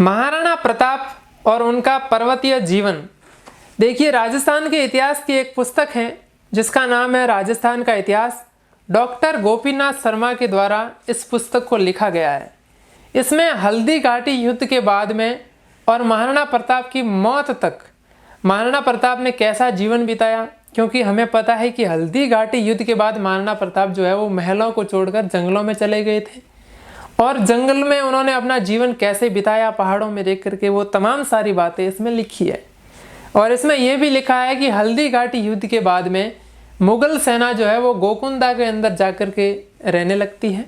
महाराणा प्रताप और उनका पर्वतीय जीवन। देखिए, राजस्थान के इतिहास की एक पुस्तक है जिसका नाम है राजस्थान का इतिहास। डॉक्टर गोपीनाथ शर्मा के द्वारा इस पुस्तक को लिखा गया है। इसमें हल्दी घाटी युद्ध के बाद में और महाराणा प्रताप की मौत तक महाराणा प्रताप ने कैसा जीवन बिताया, क्योंकि हमें पता है कि हल्दी घाटी युद्ध के बाद महाराणा प्रताप जो है वो महलों को छोड़कर जंगलों में चले गए थे और जंगल में उन्होंने अपना जीवन कैसे बिताया, पहाड़ों में रह करके, वो तमाम सारी बातें इसमें लिखी है। और इसमें यह भी लिखा है कि हल्दी घाटी युद्ध के बाद में मुगल सेना जो है वो गोकुंदा के अंदर जाकर के रहने लगती है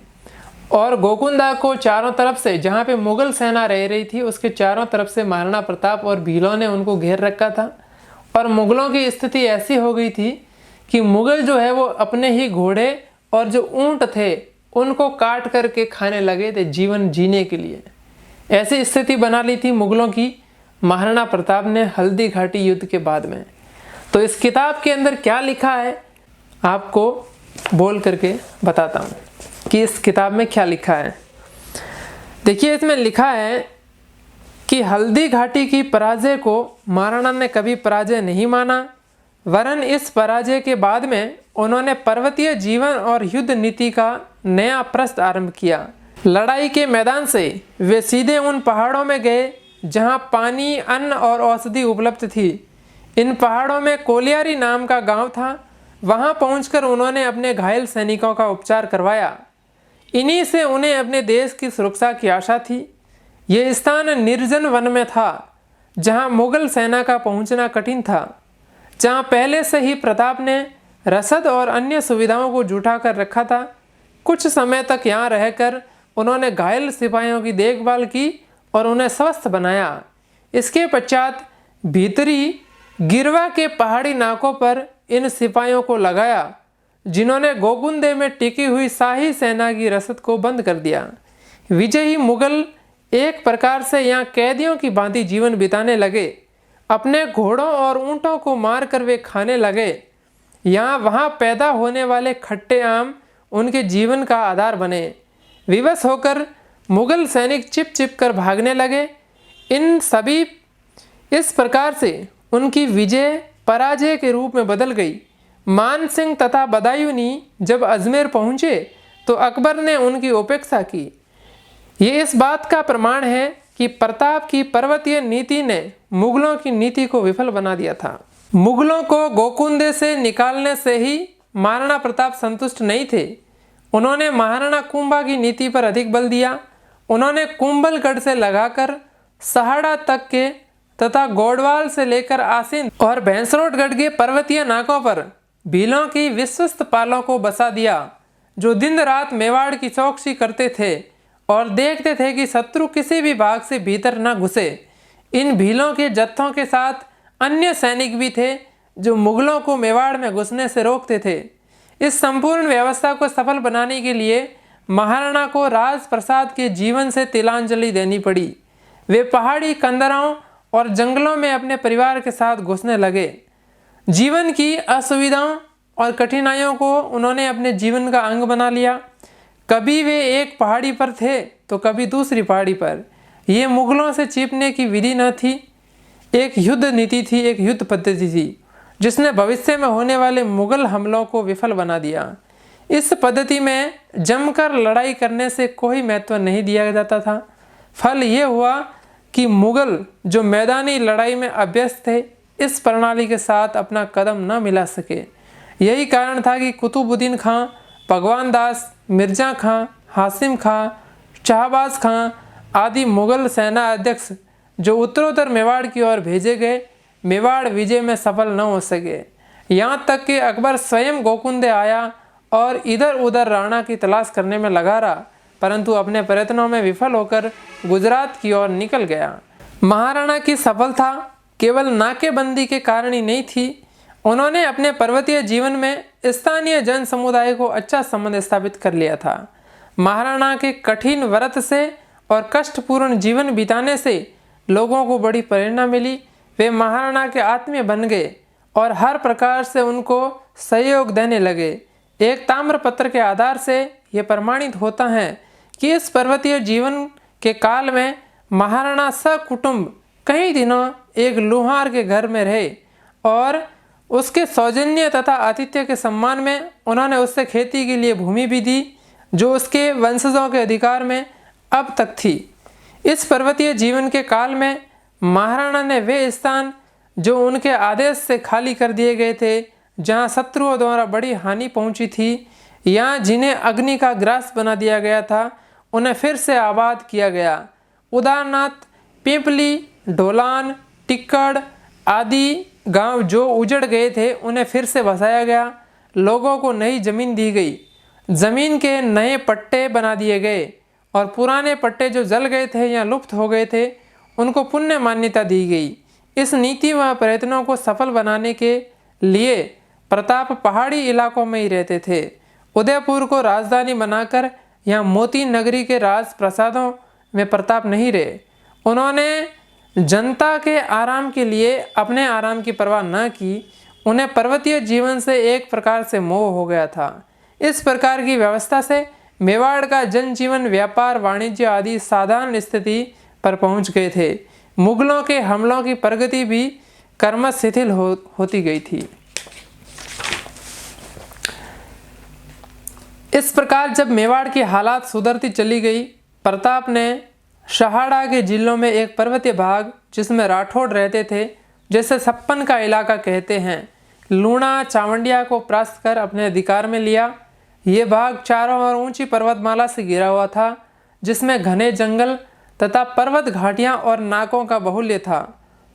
और गोकुंदा को चारों तरफ से, जहाँ पे मुगल सेना रह रही थी उसके चारों तरफ से महाराणा प्रताप और भीलों ने उनको घेर रखा था। और मुगलों की स्थिति ऐसी हो गई थी कि मुगल जो है वो अपने ही घोड़े और जो ऊंट थे उनको काट करके खाने लगे थे जीवन जीने के लिए। ऐसी स्थिति बना ली थी मुगलों की महाराणा प्रताप ने हल्दी घाटी युद्ध के बाद में। तो इस किताब के अंदर क्या लिखा है आपको बोल करके बताता हूँ कि इस किताब में क्या लिखा है। देखिए, इसमें लिखा है कि हल्दी घाटी की पराजय को महाराणा ने कभी पराजय नहीं माना, वरन इस पराजय के बाद में उन्होंने पर्वतीय जीवन और युद्ध नीति का नया प्रस्थ आरंभ किया। लड़ाई के मैदान से वे सीधे उन पहाड़ों में गए जहां पानी, अन्न और औषधि उपलब्ध थी। इन पहाड़ों में कोलियारी नाम का गांव था। वहां पहुंचकर उन्होंने अपने घायल सैनिकों का उपचार करवाया। इन्हीं से उन्हें अपने देश की सुरक्षा की आशा थी। यह स्थान निर्जन वन में था जहां मुगल सेना का पहुंचना कठिन था, जहां पहले से ही प्रताप ने रसद और अन्य सुविधाओं को जुटा कर रखा था। कुछ समय तक यहाँ रहकर उन्होंने घायल सिपाहियों की देखभाल की और उन्हें स्वस्थ बनाया। इसके पश्चात भीतरी गिरवा के पहाड़ी नाकों पर इन सिपाहियों को लगाया, जिन्होंने गोकुंदे में टिकी हुई शाही सेना की रसद को बंद कर दिया। विजयी मुगल एक प्रकार से यहाँ कैदियों की भांति जीवन बिताने लगे। अपने घोड़ों और ऊंटों को मारकर वे खाने लगे। यहाँ वहाँ पैदा होने वाले खट्टे आम उनके जीवन का आधार बने। विवश होकर मुगल सैनिक चिप चिप कर भागने लगे। इन सभी इस प्रकार से उनकी विजय पराजय के रूप में बदल गई। मान सिंह तथा बदायूनी जब अजमेर पहुँचे तो अकबर ने उनकी उपेक्षा की। ये इस बात का प्रमाण है कि प्रताप की पर्वतीय नीति ने मुगलों की नीति को विफल बना दिया था। मुगलों को गोकुंदे से निकालने से ही महाराणा प्रताप संतुष्ट नहीं थे। उन्होंने महाराणा कुंभा की नीति पर अधिक बल दिया। उन्होंने कुंभलगढ़ से लगाकर सहाड़ा तक के तथा गोडवाल से लेकर आसीन और भैंसरोटगढ़ के पर्वतीय नाकों पर भीलों की विश्वस्त पालों को बसा दिया, जो दिन रात मेवाड़ की चौकसी करते थे और देखते थे कि शत्रु किसी भी भाग से भीतर न घुसे। इन भीलों के जत्थों के साथ अन्य सैनिक भी थे जो मुगलों को मेवाड़ में घुसने से रोकते थे। इस संपूर्ण व्यवस्था को सफल बनाने के लिए महाराणा को राजप्रसाद के जीवन से तिलांजलि देनी पड़ी। वे पहाड़ी कंदरों और जंगलों में अपने परिवार के साथ घुसने लगे। जीवन की असुविधाओं और कठिनाइयों को उन्होंने अपने जीवन का अंग बना लिया। कभी वे एक पहाड़ी पर थे तो कभी दूसरी पहाड़ी पर। ये मुगलों से छिपने की विधि न थी, एक युद्ध नीति थी, एक युद्ध पद्धति थी जिसने भविष्य में होने वाले मुगल हमलों को विफल बना दिया। इस पद्धति में जमकर लड़ाई करने से कोई महत्व नहीं दिया जाता था। फल ये हुआ कि मुगल जो मैदानी लड़ाई में अभ्यस्त थे, इस प्रणाली के साथ अपना कदम न मिला सके। यही कारण था कि कुतुबुद्दीन खां, भगवान दास, मिर्जा खां, हासिम खां, शाहबाज खां आदि मुगल सेना अध्यक्ष जो उत्तरोत्तर मेवाड़ की ओर भेजे गए, मेवाड़ विजय में सफल न हो सके। यहाँ तक कि अकबर स्वयं गोकुंदे आया और इधर उधर राणा की तलाश करने में लगा रहा, परंतु अपने प्रयत्नों में विफल होकर गुजरात की ओर निकल गया। महाराणा की सफलता केवल नाकेबंदी के कारण ही नहीं थी। उन्होंने अपने पर्वतीय जीवन में स्थानीय जन समुदाय को अच्छा संबंध स्थापित कर लिया था। महाराणा के कठिन व्रत से और कष्टपूर्ण जीवन बिताने से लोगों को बड़ी प्रेरणा मिली। वे महाराणा के आत्मीय बन गए और हर प्रकार से उनको सहयोग देने लगे। एक ताम्रपत्र के आधार से यह प्रमाणित होता है कि इस पर्वतीय जीवन के काल में महाराणा सकुटुंब कई दिनों एक लुहार के घर में रहे और उसके सौजन्य तथा आतिथ्य के सम्मान में उन्होंने उससे खेती के लिए भूमि भी दी जो उसके वंशजों के अधिकार में अब तक थी। इस पर्वतीय जीवन के काल में महाराणा ने वे स्थान जो उनके आदेश से खाली कर दिए गए थे, जहां शत्रुओं द्वारा बड़ी हानि पहुंची थी या जिन्हें अग्नि का ग्रास बना दिया गया था, उन्हें फिर से आबाद किया गया। उदाहरणार्थ पिपली, ढोलान, टिक्कड़ आदि गांव जो उजड़ गए थे उन्हें फिर से बसाया गया। लोगों को नई जमीन दी गई, जमीन के नए पट्टे बना दिए गए और पुराने पट्टे जो जल गए थे या लुप्त हो गए थे उनको पुण्य मान्यता दी गई। इस नीति व प्रयत्नों को सफल बनाने के लिए प्रताप पहाड़ी इलाकों में ही रहते थे। उदयपुर को राजधानी बनाकर यहाँ मोती नगरी के राज प्रसादों में प्रताप नहीं रहे। उन्होंने जनता के आराम के लिए अपने आराम की परवाह न की। उन्हें पर्वतीय जीवन से एक प्रकार से मोह हो गया था। इस प्रकार की व्यवस्था से मेवाड़ का जनजीवन व्यापार, वाणिज्य आदि साधारण स्थिति पर पहुंच गए थे। मुगलों के हमलों की प्रगति भी क्रमश शिथिल होती गई थी। इस प्रकार जब मेवाड़ की हालात सुधरती चली गई, प्रताप ने शहाड़ा के जिलों में एक पर्वतीय भाग जिसमें राठौड़ रहते थे, जैसे छप्पन का इलाका कहते हैं, लूणा चावंडिया को परास्त कर अपने अधिकार में लिया। ये भाग चारों ओर ऊंची पर्वतमाला से घिरा हुआ था, जिसमें घने जंगल तथा पर्वत घाटियां और नाकों का बाहुल्य था।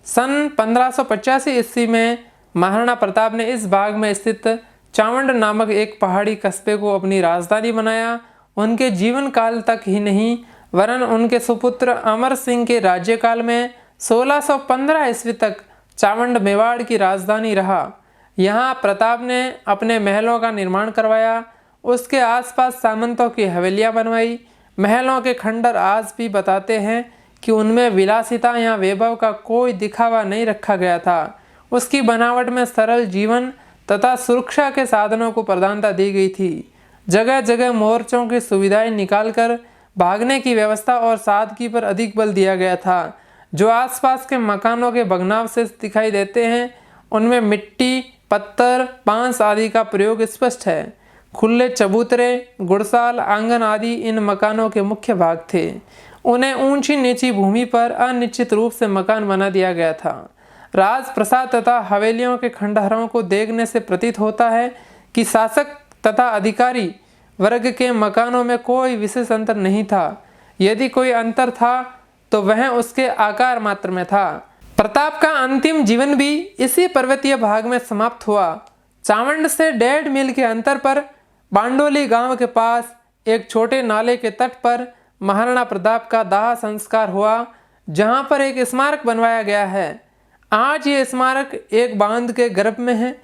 सन 1585 ईस्वी में महाराणा प्रताप ने इस भाग में स्थित चावंड नामक एक पहाड़ी कस्बे को अपनी राजधानी बनाया। उनके जीवन काल तक ही नहीं वरन उनके सुपुत्र अमर सिंह के राज्यकाल में 1615 ईस्वी तक चावंड मेवाड़ की राजधानी रहा। यहाँ प्रताप ने अपने महलों का निर्माण करवाया। उसके आसपास सामंतों की हवेलियाँ बनवाई। महलों के खंडर आज भी बताते हैं कि उनमें विलासिता या वैभव का कोई दिखावा नहीं रखा गया था। उसकी बनावट में सरल जीवन तथा सुरक्षा के साधनों को प्रधानता दी गई थी। जगह जगह मोर्चों की सुविधाएं निकालकर भागने की व्यवस्था और सादगी पर अधिक बल दिया गया था। जो आसपास के मकानों के भग्नावशेष दिखाई देते हैं उनमें मिट्टी, पत्थर, बांस आदि का प्रयोग स्पष्ट है। खुले चबूतरे, गुड़साल, आंगन आदि इन मकानों के मुख्य भाग थे। उन्हें ऊंची नीची भूमि पर अनिश्चित रूप से मकान बना दिया गया था। राजप्रसाद तथा हवेलियों के खंडहरों को देखने से प्रतीत होता है कि शासक तथा अधिकारी वर्ग के मकानों में कोई विशेष अंतर नहीं था। यदि कोई अंतर था तो वह उसके आकार मात्र में था। प्रताप का अंतिम जीवन भी इसी पर्वतीय भाग में समाप्त हुआ। चावंड से 1.5 मील के अंतर पर बांडोली गांव के पास एक छोटे नाले के तट पर महाराणा प्रताप का दाह संस्कार हुआ, जहां पर एक स्मारक बनवाया गया है। आज ये स्मारक एक बांध के गर्भ में है।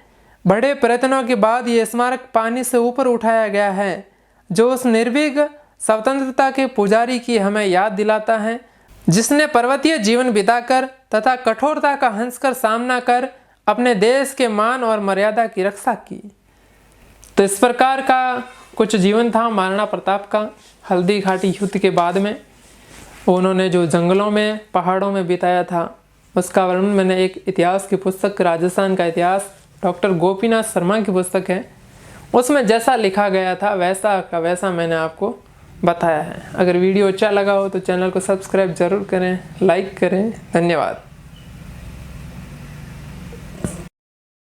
बड़े प्रयत्नों के बाद ये स्मारक पानी से ऊपर उठाया गया है, जो उस निर्भीक स्वतंत्रता के पुजारी की हमें याद दिलाता है, जिसने पर्वतीय जीवन बिताकर तथा कठोरता का हंसकर सामना कर अपने देश के मान और मर्यादा की रक्षा की। तो इस प्रकार का कुछ जीवन था महाराणा प्रताप का। हल्दी घाटी युद्ध के बाद में उन्होंने जो जंगलों में, पहाड़ों में बिताया था, उसका वर्णन मैंने एक इतिहास की पुस्तक, राजस्थान का इतिहास, डॉक्टर गोपीनाथ शर्मा की पुस्तक है, उसमें जैसा लिखा गया था वैसा का वैसा मैंने आपको बताया है। अगर वीडियो अच्छा लगा हो तो चैनल को सब्सक्राइब जरूर करें, लाइक करें। धन्यवाद।